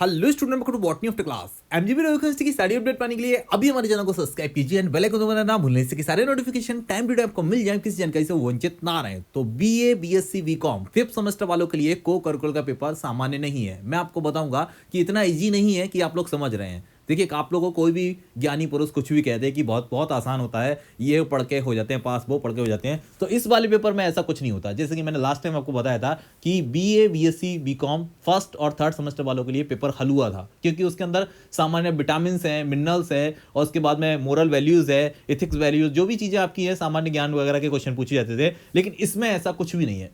Hello student, welcome to botany of the class. MGB university की सारी update पाने के लिए अभी हमारे चैनल को सब्सक्राइब कीजिए एंड बेल आइकन दबाना ना भूलने से कि सारे नोटिफिकेशन टाइम टू टाइम आपको मिल जाए, किसी जानकारी से वंचित ना रहे। तो BA BSc BCom fifth semester वालों के लिए को करिकुलर का पेपर सामान्य नहीं है। मैं आपको बताऊंगा कि इतना इजी नहीं है कि आप लोग समझ रहे हैं। देखिए, आप लोगों को कोई भी ज्ञानी पुरुष कुछ भी कहते हैं कि बहुत बहुत आसान होता है, ये पढ़ के हो जाते हैं पास, वो पढ़ के हो जाते हैं। तो इस वाले पेपर में ऐसा कुछ नहीं होता। जैसे कि मैंने लास्ट टाइम आपको बताया था कि बीए बीएससी बीकॉम फर्स्ट और थर्ड सेमेस्टर वालों के लिए पेपर हलुआ था, क्योंकि उसके अंदर सामान्य विटामिन हैं, मिनरल्स है, और उसके बाद में मोरल वैल्यूज है, एथिक्स वैल्यूज, जो भी चीज़ें आपकी है, सामान्य ज्ञान वगैरह के क्वेश्चन पूछे जाते थे। लेकिन इसमें ऐसा कुछ भी नहीं है।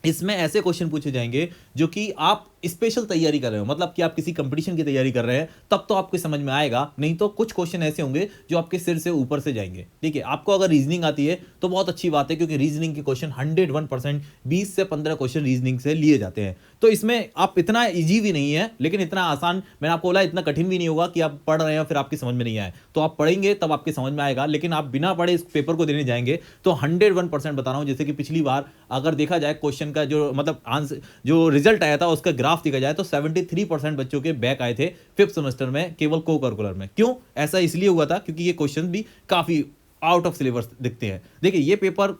इसमें ऐसे क्वेश्चन पूछे जाएंगे जो कि आप स्पेशल तैयारी कर रहे हो, मतलब कि आप किसी कंपटीशन की तैयारी कर रहे हैं, तब तो आपको समझ में आएगा। नहीं तो कुछ क्वेश्चन ऐसे होंगे जो आपके सिर से ऊपर से जाएंगे। ठीक है, आपको अगर रीजनिंग आती है तो बहुत अच्छी बात है, क्योंकि रीजनिंग के क्वेश्चन 101% 20 से 15 क्वेश्चन रीजनिंग से लिए जाते हैं। तो इसमें आप इतना इजी भी नहीं है, लेकिन इतना आसान, मैंने आपको बोला, इतना कठिन भी नहीं होगा कि आप पढ़ रहे हैं फिर आपकी समझ में नहीं आए। तो आप पढ़ेंगे तब आपकी समझ में आएगा, लेकिन आप बिना पढ़े इस पेपर को देने जाएंगे तो 101% बता रहा हूं। जैसे कि पिछली बार अगर देखा जाए क्वेश्चन का जो मतलब आंसर, जो रिजल्ट आया था, उसका ग्राफ देखा जाए तो 73% बच्चों के बैक आए थे फिफ्थ सेमेस्टर में, केवल को करिकुलर में। क्यों ऐसा इसलिए हुआ था? क्योंकि ये क्वेश्चन भी काफी आउट ऑफ सिलेबस दिखते हैं। देखिए, ये पेपर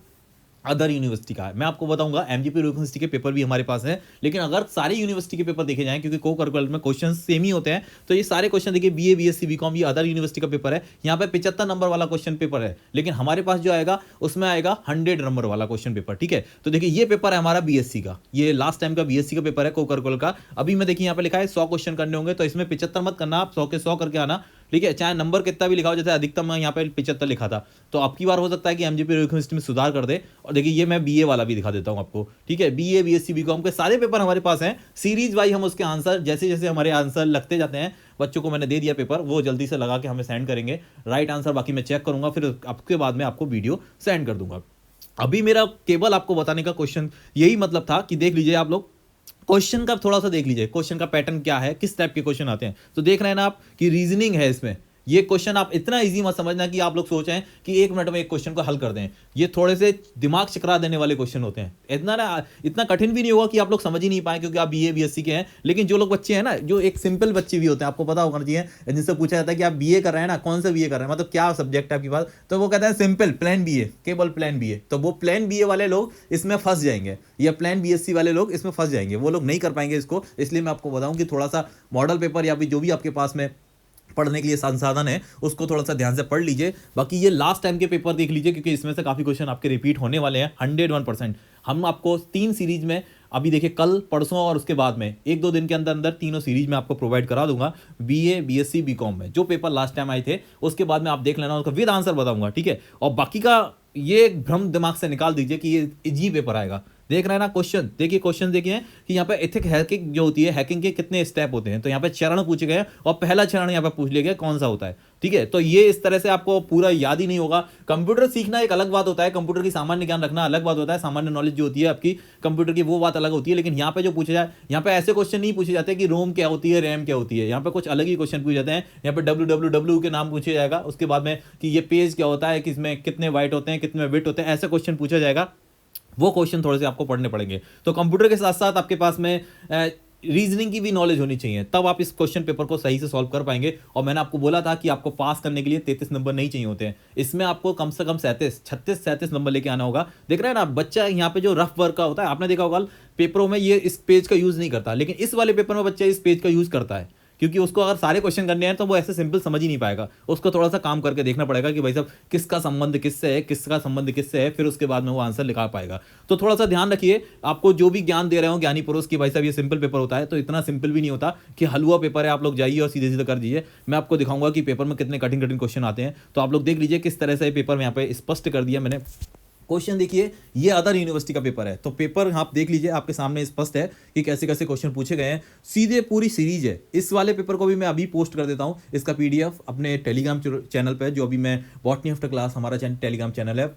अदर यूनिवर्सिटी का है, मैं आपको बताऊंगा। एमजीपी यूनिवर्सिटी के पेपर भी हमारे पास हैं, लेकिन अगर सारे यूनिवर्सिटी के पेपर देखे जाएं, क्योंकि को करिकुलर में क्वेश्चन सेम ही होते हैं, तो ये सारे क्वेश्चन देखिए, बीए बीएससी बीकॉम, ये अदर यूनिवर्सिटी का पेपर है। यहाँ पे 75 नंबर वाला क्वेश्चन पेपर है, लेकिन हमारे पास जो आएगा उसमें आएगा 100 नंबर वाला क्वेश्चन पेपर। ठीक है, तो देखिए ये पेपर है हमारा बीएससी का, ये लास्ट टाइम का बीएससी का पेपर है को करिकुलर का। अभी मैं देखिए यहाँ पे लिखा है 100 क्वेश्चन करने होंगे, तो इसमें 75 मत करना, आप 100 के 100 करके आना। ठीक है, चाहे नंबर कितना भी लिखा हो, जैसे अधिकतम यहाँ पे 75 लिखा था, तो आपकी बार हो सकता है कि एमजीपी यूनिवर्सिटी में सुधार कर दे। और देखिए, ये मैं बीए वाला भी दिखा देता हूँ आपको। ठीक है, बीए बीएससी बीकॉम के सारे पेपर हमारे पास हैं, सीरीज वाइज हम उसके आंसर, जैसे जैसे हमारे आंसर लगते जाते हैं, बच्चों को मैंने दे दिया पेपर, वो जल्दी से लगा के हमें सेंड करेंगे राइट आंसर। बाकी मैं चेक करूंगा, फिर आपके बाद में आपको वीडियो सेंड कर दूंगा। अभी मेरा केवल आपको बताने का क्वेश्चन यही मतलब था कि देख लीजिए आप लोग, क्वेश्चन का थोड़ा सा देख लीजिए, क्वेश्चन का पैटर्न क्या है, किस टाइप के क्वेश्चन आते हैं। तो देख रहे हैं ना आप कि रीजनिंग है इसमें। ये क्वेश्चन आप इतना इजी मत समझना कि आप लोग सोचें कि 1 मिनट में एक क्वेश्चन को हल कर दें। ये थोड़े से दिमाग चकरा देने वाले क्वेश्चन होते हैं। इतना कठिन भी नहीं होगा कि आप लोग समझ ही नहीं पाए, क्योंकि आप बीए बीएससी के हैं। लेकिन जो लोग बच्चे हैं ना, जो एक सिंपल बच्चे भी होते हैं, आपको पता होना चाहिए, जिनसे पूछा जाता है कि आप बीए कर रहे हैं ना, कौन सा बीए कर रहे हैं, मतलब क्या सब्जेक्ट है आपके पास, तो वो कहते हैं सिंपल प्लान बीए, केवल प्लान बीए। तो वो प्लान बीए वाले लोग इसमें फंस जाएंगे, या प्लान बीएससी वाले लोग इसमें फंस जाएंगे, वो लोग नहीं कर पाएंगे इसको। इसलिए मैं आपको बताऊं कि थोड़ा सा मॉडल पेपर या फिर जो भी आपके पास में पढ़ने के लिए संसाधन है, उसको थोड़ा सा ध्यान से पढ़ लीजिए। बाकी ये लास्ट टाइम के पेपर देख लीजिए, क्योंकि इसमें से काफी क्वेश्चन आपके रिपीट होने वाले हैं 101%। हम आपको 3 सीरीज में, अभी देखिए कल परसों और उसके बाद में 1-2 दिन के अंदर अंदर तीनों सीरीज में आपको प्रोवाइड करा दूंगा। बीए बीएससी बीकॉम में जो पेपर लास्ट टाइम आए थे, उसके बाद में आप देख लेना, उसका विद आंसर बताऊंगा। ठीक है, और बाकी का ये भ्रम दिमाग से निकाल दीजिए कि ये इजी पेपर आएगा। देख रहे हैं ना क्वेश्चन, देखिए क्वेश्चन देखिए कि यहाँ पे एथिक हैकिंग जो होती है, हैकिंग के कितने स्टेप होते हैं। तो यहाँ पे चरण पूछे गए, और पहला चरण यहाँ पे पूछ लिया गया कौन सा होता है। ठीक है, तो ये इस तरह से आपको पूरा याद ही नहीं होगा। कंप्यूटर सीखना एक अलग बात होता है, कंप्यूटर की सामान्य ज्ञान रखना अलग बात होता है, सामान्य नॉलेज जो होती है आपकी कंप्यूटर की, वो बात अलग होती है। लेकिन यहाँ पे जो पूछा जाए, यहाँ पे ऐसे क्वेश्चन नहीं पूछे जाते कि रोम क्या होती है, रैम क्या होती है। यहाँ पे कुछ अलग ही क्वेश्चन पूछे जाते हैं। यहाँ पे www के नाम पूछे जाएगा, उसके बाद में कि ये पेज क्या होता है, किसमें कितने बाइट होते हैं, कितने बिट होते हैं, ऐसे क्वेश्चन पूछा जाएगा। वो क्वेश्चन थोड़े से आपको पढ़ने पड़ेंगे। तो कंप्यूटर के साथ साथ आपके पास में रीजनिंग की भी नॉलेज होनी चाहिए, तब आप इस क्वेश्चन पेपर को सही से सॉल्व कर पाएंगे। और मैंने आपको बोला था कि आपको पास करने के लिए 33 नंबर नहीं चाहिए होते हैं, इसमें आपको कम से कम 36 नंबर लेके आना होगा। देख रहे हैं ना बच्चा, यहाँ पे जो रफ वर्क का होता है, आपने देखा होगा पेपरों में ये इस पेज का यूज नहीं करता, लेकिन इस वाले पेपर में बच्चा इस पेज का यूज करता है, क्योंकि उसको अगर सारे क्वेश्चन करने हैं तो वो ऐसे सिंपल समझ ही नहीं पाएगा। उसको थोड़ा सा काम करके देखना पड़ेगा कि भाई साहब किसका संबंध किससे है, किसका संबंध किससे है, फिर उसके बाद में वो आंसर लिखा पाएगा। तो थोड़ा सा ध्यान रखिए, आपको जो भी ज्ञान दे रहे हो ज्ञानी पुरुष की, भाई साहब ये सिंपल पेपर होता है, तो इतना सिंपल भी नहीं होता कि हलवा पेपर है आप लोग जाइए और सीधे सीधे कर दीजिए। मैं आपको दिखाऊंगा कि पेपर में कितने कठिन कठिन क्वेश्चन आते हैं। तो आप लोग देख लीजिए किस तरह से पेपर में यहाँ पे स्पष्ट कर दिया मैंने। क्वेश्चन देखिए, ये अदर यूनिवर्सिटी का पेपर है, तो पेपर आप देख लीजिए, आपके सामने स्पष्ट है कि कैसे कैसे क्वेश्चन पूछे गए हैं। सीधे पूरी सीरीज है। इस वाले पेपर को भी मैं अभी पोस्ट कर देता हूं, इसका पीडीएफ अपने टेलीग्राम चैनल पे, जो अभी मैं बॉटनी ऑफ द क्लास, हमारा टेलीग्राम चैनल है,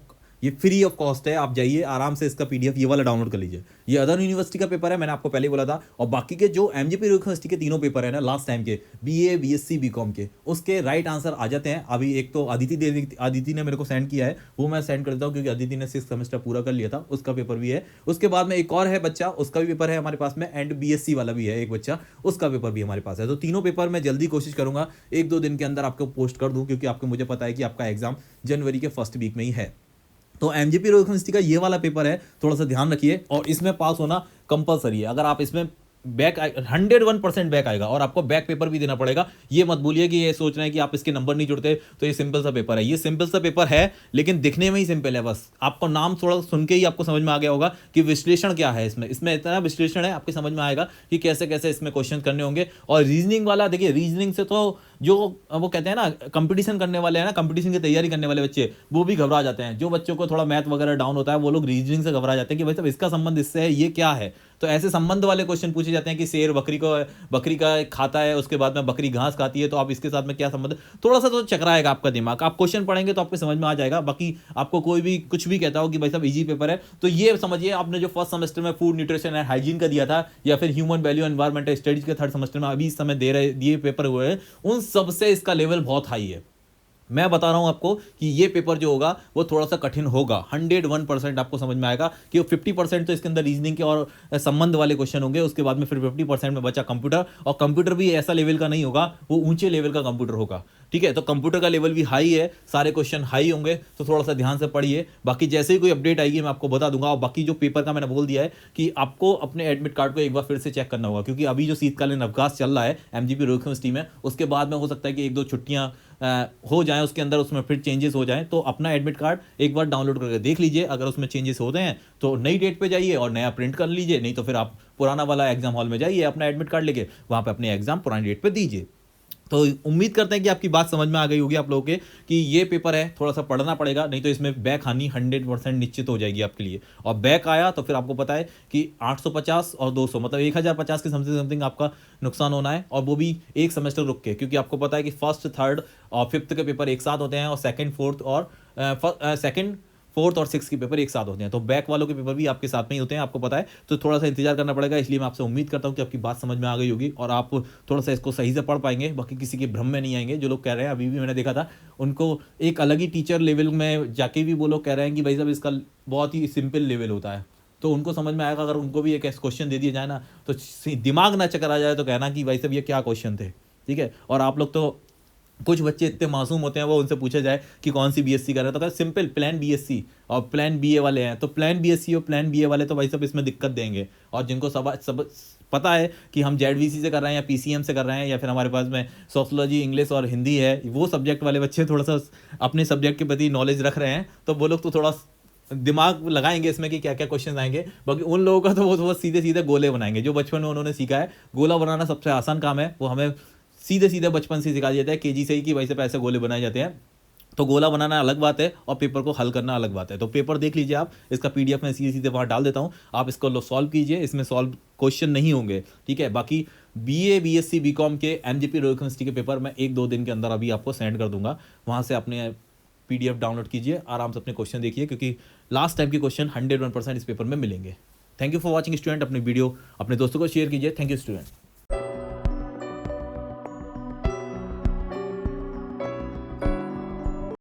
ये फ्री ऑफ कॉस्ट है, आप जाइए आराम से इसका पीडीएफ ये वाला डाउनलोड कर लीजिए। ये अदर यूनिवर्सिटी का पेपर है, मैंने आपको पहले ही बोला था। और बाकी के जो एमजीपी यूनिवर्सिटी के तीनों पेपर है ना लास्ट टाइम के, बीए बीएससी बीकॉम के, उसके राइट आंसर आ जाते हैं। अभी एक तो अदिति ने मेरे को सेंड किया है, वो मैं सेंड करता हूँ क्योंकि अदिति ने 6th सेमेस्टर पूरा कर लिया था, उसका पेपर भी है। उसके बाद में एक और है बच्चा, उसका भी पेपर है हमारे पास में, एंड बीएससी वाला भी है एक बच्चा, उसका पेपर भी हमारे पास है। तो तीनों पेपर मैं जल्दी कोशिश करूंगा 1-2 दिन के अंदर आपको पोस्ट कर दूं, क्योंकि आपको मुझे पता है कि आपका एग्जाम जनवरी के फर्स्ट वीक में ही है। तो एमजीपी यूनिवर्सिटी का ये वाला पेपर है, थोड़ा सा ध्यान रखिए। और इसमें पास होना कंपलसरी है। अगर आप इसमें बैक 101% बैक आएगा और आपको बैक पेपर भी देना पड़ेगा। ये मत भूलिए कि ये सोच रहे हैं कि आप इसके नंबर नहीं जुड़ते तो ये सिंपल सा पेपर है। ये सिंपल सा पेपर है, लेकिन दिखने में ही सिंपल है। बस आपको नाम थोड़ा सुन के ही आपको समझ में आ गया होगा कि विश्लेषण क्या है इसमें इतना विश्लेषण है, आपके समझ में आएगा कि कैसे कैसे इसमें क्वेश्चन करने होंगे। और रीजनिंग वाला देखिए, रीजनिंग से तो जो वो कहते हैं ना कंपटीशन करने वाले हैं ना, कंपटीशन की तैयारी करने वाले बच्चे, वो भी घबरा जाते हैं। जो बच्चों को थोड़ा मैथ वगैरह डाउन होता है, वो लोग रीजनिंग से घबरा जाते हैं कि भाई साहब इसका संबंध इससे है, ये क्या है। तो ऐसे संबंध वाले क्वेश्चन पूछे जाते हैं कि शेर बकरी का खाता है, उसके बाद में बकरी घास खाती है, तो आप इसके साथ में क्या संबंध। थोड़ा सा तो चकराएगा आपका दिमाग, आप क्वेश्चन पढ़ेंगे तो आपको समझ में आ जाएगा। बाकी आपको कोई भी कुछ भी कहता हो कि भाई साहब इजी पेपर है, तो ये समझिए आपने जो फर्स्ट सेमेस्टर में फूड न्यूट्रिशन एंड हाइजीन का दिया था, या फिर ह्यूमन वैल्यू एनवायरमेंटल स्टडीज के 3rd सेमेस्टर में अभी इस समय दिए पेपर हुए हैं, उन सबसे इसका लेवल बहुत हाई है। मैं बता रहा हूं आपको कि ये पेपर जो होगा वो थोड़ा सा कठिन होगा। 101% आपको समझ में आएगा कि 50% तो इसके अंदर रीजनिंग के और संबंध वाले क्वेश्चन होंगे, उसके बाद में फिर 50% में बचा कंप्यूटर। और कंप्यूटर भी ऐसा लेवल का नहीं होगा, वो ऊंचे लेवल का कंप्यूटर होगा। ठीक है, तो कंप्यूटर का लेवल भी हाई है, सारे क्वेश्चन हाई होंगे, तो थोड़ा सा ध्यान से पढ़िए। बाकी जैसे ही कोई अपडेट आएगी मैं आपको बता दूंगा। और बाकी जो पेपर का मैंने बोल दिया है कि आपको अपने एडमिट कार्ड को एक बार फिर से चेक करना होगा, क्योंकि अभी जो शीतकालीन अवकाश चल रहा है एमजीपी यूनिवर्सिटी में, उसके बाद में हो सकता है कि 1-2 छुट्टियां हो जाएं, उसके अंदर उसमें फिर चेंजेस हो जाएं। तो अपना एडमिट कार्ड एक बार डाउनलोड करके देख लीजिए, अगर उसमें चेंजेस होते हैं तो नई डेट पे जाइए और नया प्रिंट कर लीजिए, नहीं तो फिर आप पुराना वाला एग्जाम हॉल में जाइए अपना एडमिट कार्ड लेके, वहां पे अपने एग्जाम पुरानी डेट पे दीजिए। तो उम्मीद करते हैं कि आपकी बात समझ में आ गई होगी आप लोगों के कि ये पेपर है, थोड़ा सा पढ़ना पड़ेगा, नहीं तो इसमें बैक आनी 100% निश्चित हो जाएगी आपके लिए। और बैक आया तो फिर आपको पता है कि 850 और 200 मतलब 1050 के समथिंग आपका नुकसान होना है, और वो भी एक सेमेस्टर रुक के, क्योंकि आपको पता है कि 1st, 3rd और 5th के पेपर एक साथ होते हैं, और 2nd, 4th और 4th और 6th के पेपर एक साथ होते हैं। तो बैक वालों के पेपर भी आपके साथ में ही होते हैं, आपको पता है। तो थोड़ा सा इंतजार करना पड़ेगा, इसलिए मैं आपसे उम्मीद करता हूं कि आपकी बात समझ में आ गई होगी और आप थोड़ा सा इसको सही से पढ़ पाएंगे। बाकी किसी के भ्रम में नहीं आएंगे। जो लोग कह रहे हैं, अभी भी मैंने देखा था, उनको एक अलग ही टीचर लेवल में जाके भी वो लोग कह रहे हैं कि भाई साहब इसका बहुत ही सिंपल लेवल होता है, तो उनको समझ में आएगा। अगर उनको भी एक क्वेश्चन दे दिया जाए ना, तो दिमाग ना चकरा जाए, तो कहना कि भाई साहब ये क्या क्वेश्चन थे। ठीक है, और आप लोग तो कुछ बच्चे इतने मासूम होते हैं, वो उनसे पूछा जाए कि कौन सी बीएससी कर रहे हैं, तो कहते सिंपल प्लान बीएससी, और प्लान बीए वाले हैं तो प्लान बीएससी और प्लान बीए वाले तो भाई सब इसमें दिक्कत देंगे। और जिनको सब पता है कि हम जेडवीसी से कर रहे हैं या पीसीएम से कर रहे हैं, या फिर हमारे पास में सोशोलॉजी, इंग्लिश और हिंदी है, वो सब्जेक्ट वाले बच्चे थोड़ा सा अपने सब्जेक्ट के प्रति नॉलेज रख रहे हैं, तो वो लोग तो थोड़ा दिमाग लगाएंगे इसमें कि क्या क्या क्वेश्चन आएंगे। बाकी उन लोगों का तो वो सीधे सीधे गोले बनाएंगे, जो बचपन में उन्होंने सीखा है। गोला बनाना सबसे आसान काम है, वो हमें सीधे सीधे बचपन से सिखा दिया जाता है, केजी से ही, कि वैसे पैसे गोले बनाए जाते हैं। तो गोला बनाना अलग बात है और पेपर को हल करना अलग बात है। तो पेपर देख लीजिए आप, इसका पीडीएफ में सीधे सीधे वहाँ डाल देता हूँ, आप इसको सॉल्व कीजिए, इसमें सॉल्व क्वेश्चन नहीं होंगे। ठीक है, बाकी बीए बीएससी बीकॉम के एमजीपी यूनिवर्सिटी के पेपर मैं 1-2 दिन के अंदर अभी आपको सेंड कर दूंगा, वहाँ से अपने पीडीएफ डाउनलोड कीजिए, आराम से अपने क्वेश्चन देखिए, क्योंकि लास्ट टाइम के क्वेश्चन 101% इस पेपर में मिलेंगे। Thank you for watching student. अपनी वीडियो अपने दोस्तों को शेयर कीजिए। Thank you student.